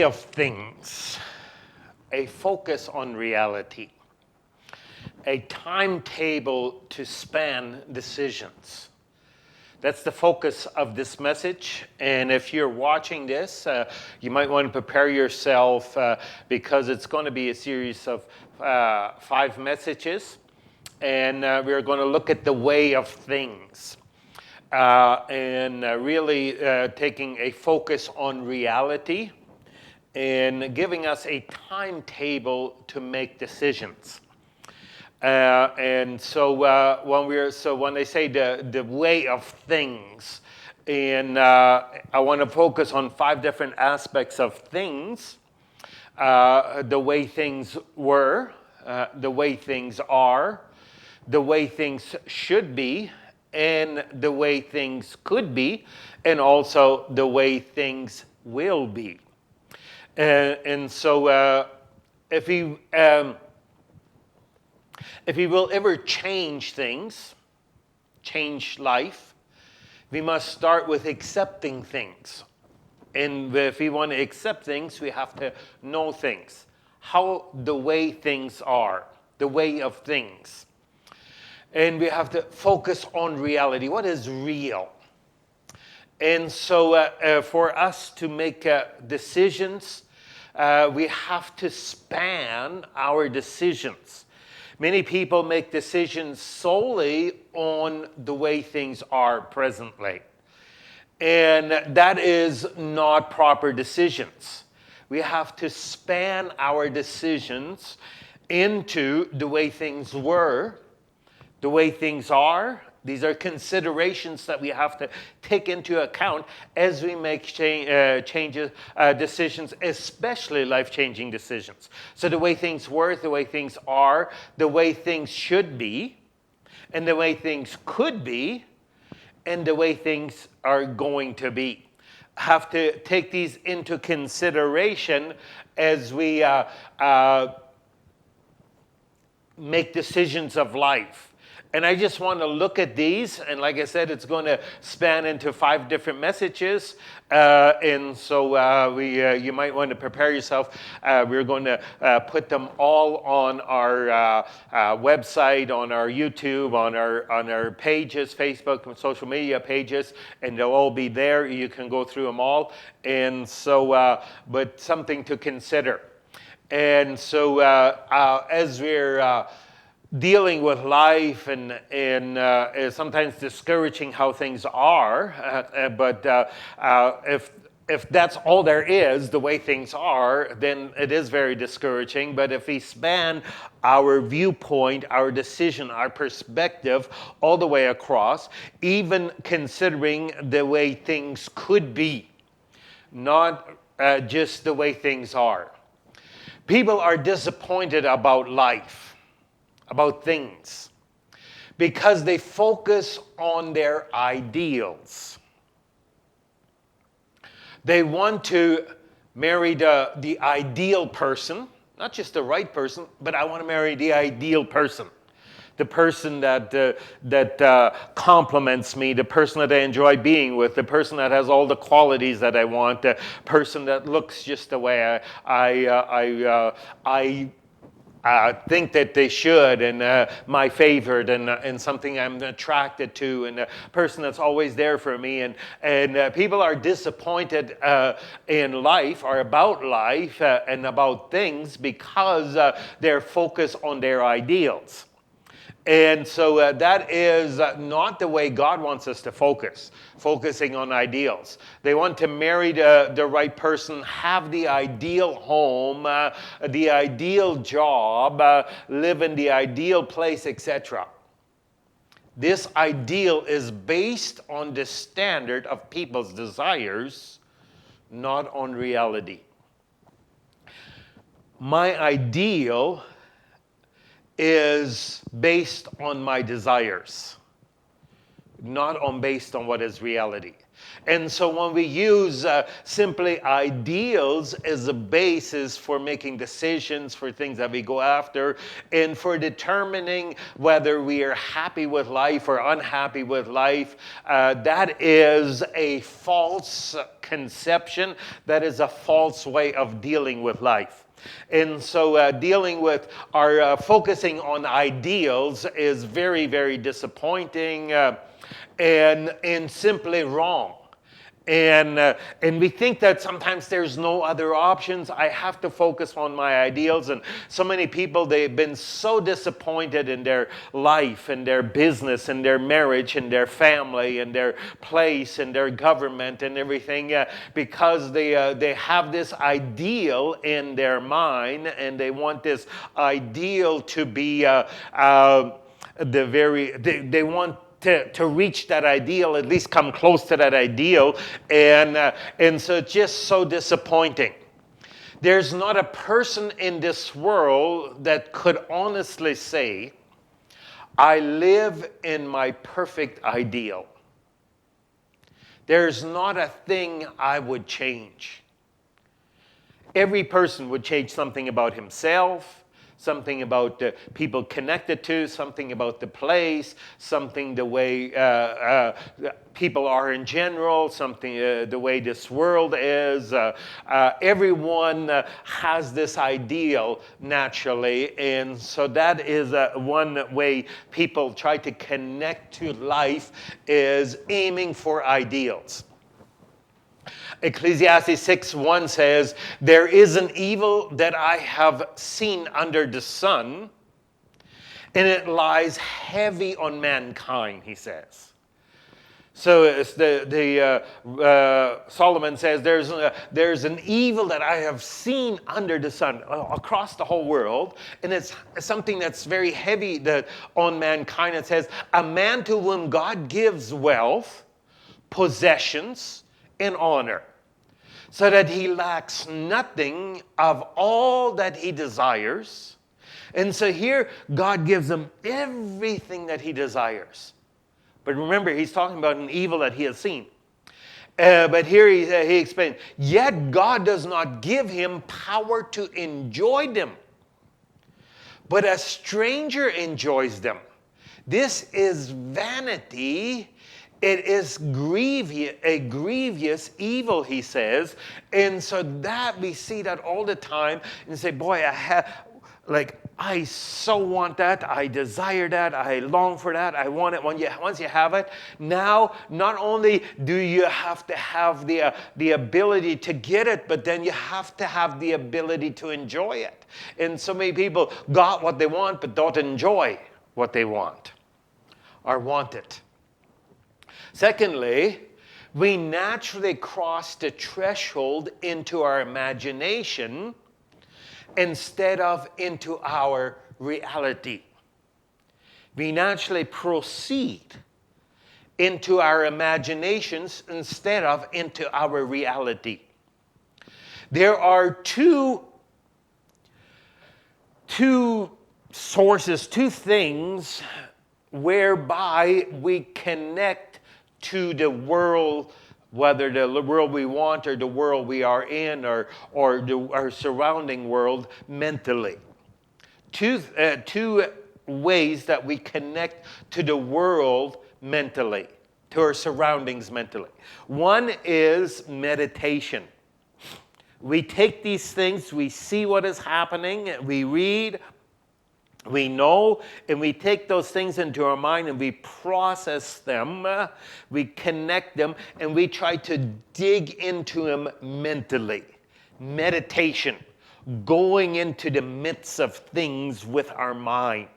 of things, a focus on reality, a timetable to span decisions. That's the focus of this message. And if you're watching this, you might want to prepare yourself because it's going to be a series of 5 messages. And we're going to look at the way of things. And really taking a focus on reality and giving us a timetable to make decisions. And so when they say the way of things, and I want to focus on 5 different aspects of things: the way things were, the way things are, the way things should be, and the way things could be, and also the way things will be. And so if we will ever change things, change life, we must start with accepting things. And if we want to accept things, we have to know things. How the way things are, the way of things. And we have to focus on reality. What is real? And so for us to make decisions, we have to span our decisions. Many people make decisions solely on the way things are presently. And that is not proper decisions. We have to span our decisions into the way things were, the way things are. These are considerations that we have to take into account as we make decisions, especially life-changing decisions. So the way things were, the way things are, the way things should be, and the way things could be, and the way things are going to be. Have to take these into consideration as we make decisions of life. And I just want to look at these, and like I said, it's going to span into 5 different messages. And so you might want to prepare yourself. We're going to put them all on our website, on our YouTube, on our pages, Facebook and social media pages, and they'll all be there. You can go through them all. And so, but something to consider. And so as we're dealing with life and sometimes discouraging how things are, but if that's all there is, the way things are, then it is very discouraging. But if we span our viewpoint, our decision, our perspective all the way across, even considering the way things could be, not just the way things are. People are disappointed about life, about things, because they focus on their ideals. They want to marry the ideal person, not just the right person, but I want to marry the ideal person. The person that compliments me, the person that I enjoy being with, the person that has all the qualities that I want, the person that looks just the way I think that they should, and my favorite, and something I'm attracted to, and a person that's always there for me. And people are disappointed in life, or about life, and about things because they're focused on their ideals. And so that is not the way God wants us to focusing on ideals. They want to marry the right person, have the ideal home, the ideal job, live in the ideal place, etc. This ideal is based on the standard of people's desires, not on reality. My ideal is based on my desires, not based on what is reality. And so when we use simply ideals as a basis for making decisions for things that we go after and for determining whether we are happy with life or unhappy with life, that is a false conception. That is a false way of dealing with life. And so dealing with our focusing on ideals is very, very disappointing and simply wrong. And we think that sometimes there's no other options. I have to focus on my ideals. And so many people, they've been so disappointed in their life and their business and their marriage and their family and their place and their government and everything because they have this ideal in their mind, and they want this ideal to be they want to reach that ideal, at least come close to that ideal, and so it's just so disappointing. There's not a person in this world that could honestly say, I live in my perfect ideal. There's not a thing I would change. Every person would change something about himself, something about the people connected to, something about the place, something the way people are in general, something the way this world is. Everyone has this ideal naturally, and so that is one way people try to connect to life, is aiming for ideals. Ecclesiastes 6:1 says, there is an evil that I have seen under the sun, and it lies heavy on mankind, he says. So it's Solomon says, there's an evil that I have seen under the sun across the whole world, and it's something that's very heavy on mankind. It says, a man to whom God gives wealth, possessions, and honor, so that he lacks nothing of all that he desires. And so here, God gives him everything that he desires. But remember, he's talking about an evil that he has seen. But here he explains, yet God does not give him power to enjoy them, but a stranger enjoys them. This is vanity. It is a grievous evil, he says. And so that we see that all the time and say, boy, I so want that. I desire that. I long for that. I want it. Once you have it, now not only do you have to have the ability to get it, but then you have to have the ability to enjoy it. And so many people got what they want, but don't enjoy what they want or want it. Secondly, we naturally cross the threshold into our imagination instead of into our reality. We naturally proceed into our imaginations instead of into our reality. There are two sources, two things whereby we connect to the world, whether the world we want or the world we are in or our surrounding world mentally. Two ways that we connect to the world mentally, to our surroundings mentally. One is meditation. We take these things, we see what is happening, we read, we know, and we take those things into our mind and we process them, we connect them, and we try to dig into them mentally. Meditation, going into the midst of things with our mind,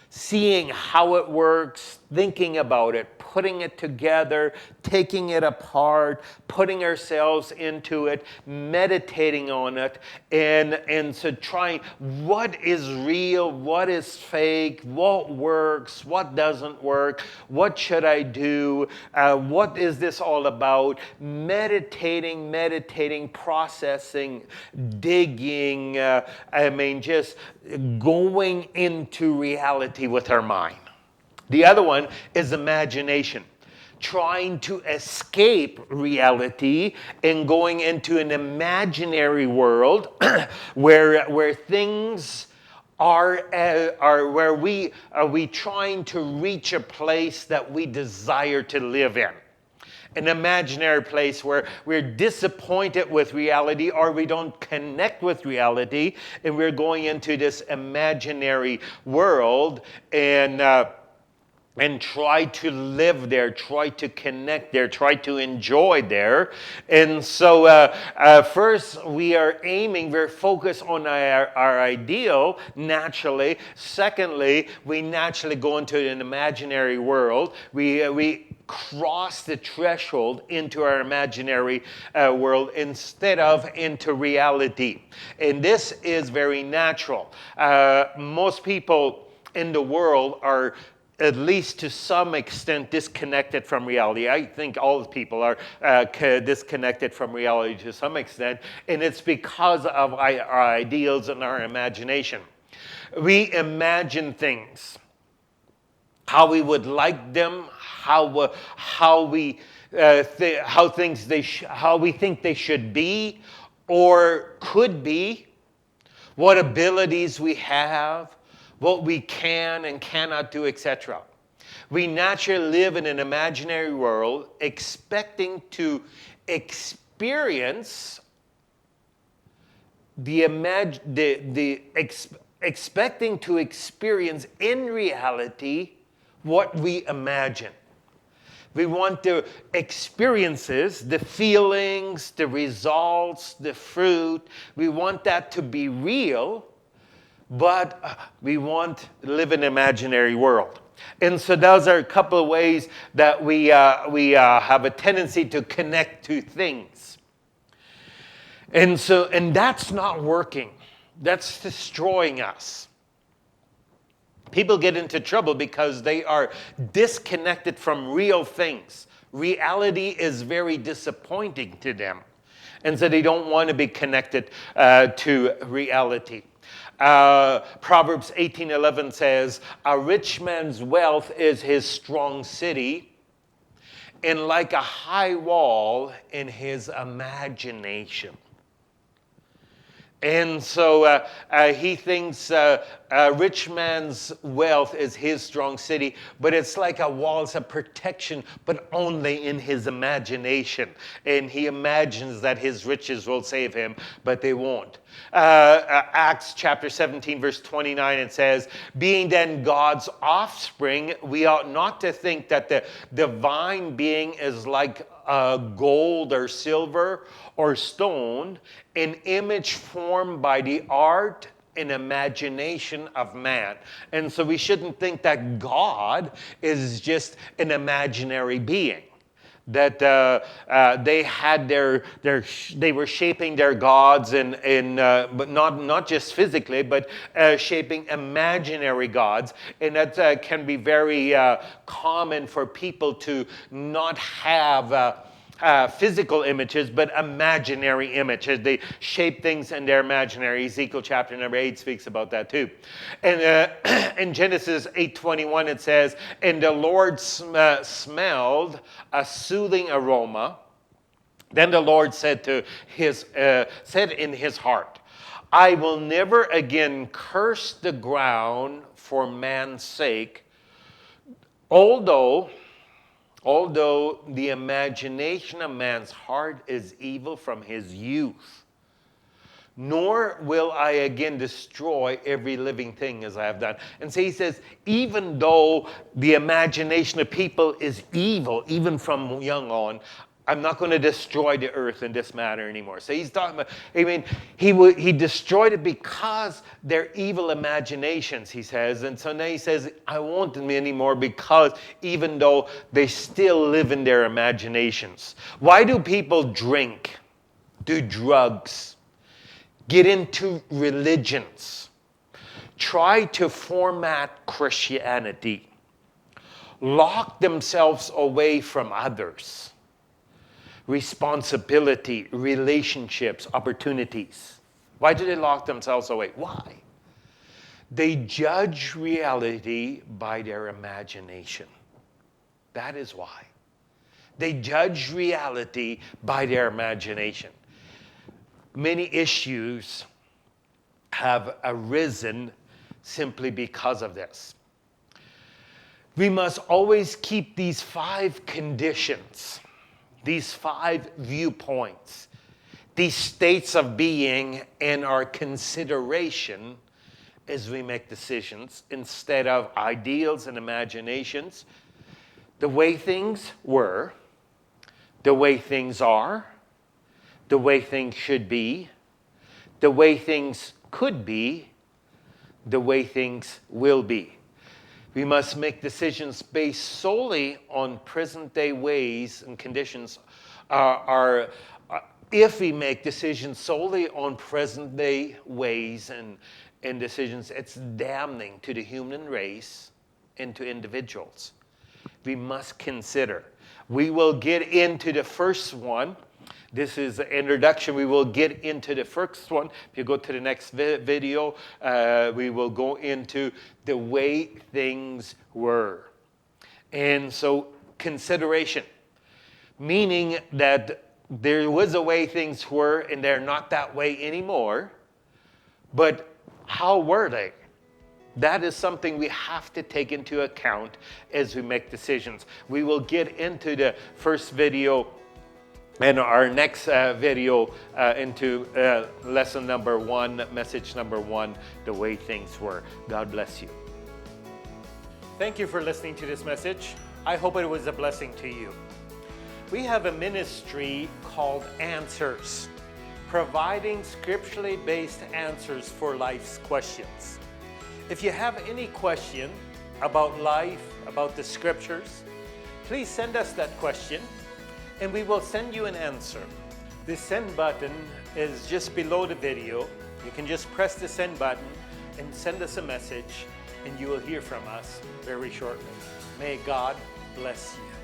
seeing how it works, thinking about it, putting it together, taking it apart, putting ourselves into it, meditating on it, and so trying what is real, what is fake, what works, what doesn't work, what should I do, what is this all about, meditating, processing, digging, just going into reality with our mind. The other one is imagination. trying to escape reality and going into an imaginary world where things are where are we trying to reach a place that we desire to live in. An imaginary place where we're disappointed with reality or we don't connect with reality, and we're going into this imaginary world and try to live there, try to connect there, try to enjoy there. And so first we're focused on our ideal naturally. Secondly, we naturally go into an imaginary world. We cross the threshold into our imaginary world instead of into reality. And this is very natural. Most people in the world are at least to some extent disconnected from reality. I think all people are disconnected from reality to some extent, and it's because of our ideals and our imagination. We imagine things, how we would like them, how we think they should be or could be, what abilities we have, what we can and cannot do, etc. We naturally live in an imaginary world expecting to experience expecting to experience in reality what we imagine. We want the experiences, the feelings, the results, the fruit. We want that to be real, but we want to live in an imaginary world. And so those are a couple of ways that we have a tendency to connect to things. And that's not working. That's destroying us. People get into trouble because they are disconnected from real things. Reality is very disappointing to them. And so they don't want to be connected to reality. Proverbs 18:11 says, "A rich man's wealth is his strong city, and like a high wall in his imagination." And so he thinks a rich man's wealth is his strong city, but it's like a wall, it's a protection, but only in his imagination. And he imagines that his riches will save him, but they won't. Acts chapter 17, verse 29, it says, "Being then God's offspring, we ought not to think that the divine being is like gold or silver or stone, an image formed by the art and imagination of man." And so we shouldn't think that God is just an imaginary being. That they had they were shaping their gods but not just physically, but shaping imaginary gods, and that can be very common for people to not have physical images, but imaginary images. They shape things in their imaginary. Ezekiel chapter number 8 speaks about that too. And in Genesis 8:21 it says, "And the Lord smelled a soothing aroma. Then the Lord said in his heart, I will never again curse the ground for man's sake, although the imagination of man's heart is evil from his youth. Nor will I again destroy every living thing as I have done." And so he says, even though the imagination of people is evil, even from young on, I'm not going to destroy the earth in this matter anymore. So he's talking about, he destroyed it because they're evil imaginations, he says. And so now he says, I won't them anymore because even though they still live in their imaginations. Why do people drink, do drugs, get into religions, try to format Christianity, lock themselves away from others? Responsibility, relationships, opportunities. Why do they lock themselves away? Why? They judge reality by their imagination. That is why. They judge reality by their imagination. Many issues have arisen simply because of this. We must always keep these 5 conditions, these 5 viewpoints, these states of being in our consideration as we make decisions instead of ideals and imaginations. The way things were, the way things are, the way things should be, the way things could be, the way things will be. We must make decisions based solely on present-day ways and conditions. If we make decisions solely on present-day ways and decisions, it's damning to the human race and to individuals. We must consider. We will get into the first one. This is the introduction. We will get into the first one. If you go to the next video, we will go into the way things were. And so consideration, meaning that there was a way things were and they're not that way anymore. But how were they? That is something we have to take into account as we make decisions. We will get into the first video and our next video into lesson number 1, message number 1, the way things were. God bless you. Thank you for listening to this message. I hope it was a blessing to you. We have a ministry called Answers, providing scripturally based answers for life's questions. If you have any question about life, about the scriptures, please send us that question and we will send you an answer. The send button is just below the video. You can just press the send button and send us a message and you will hear from us very shortly. May God bless you.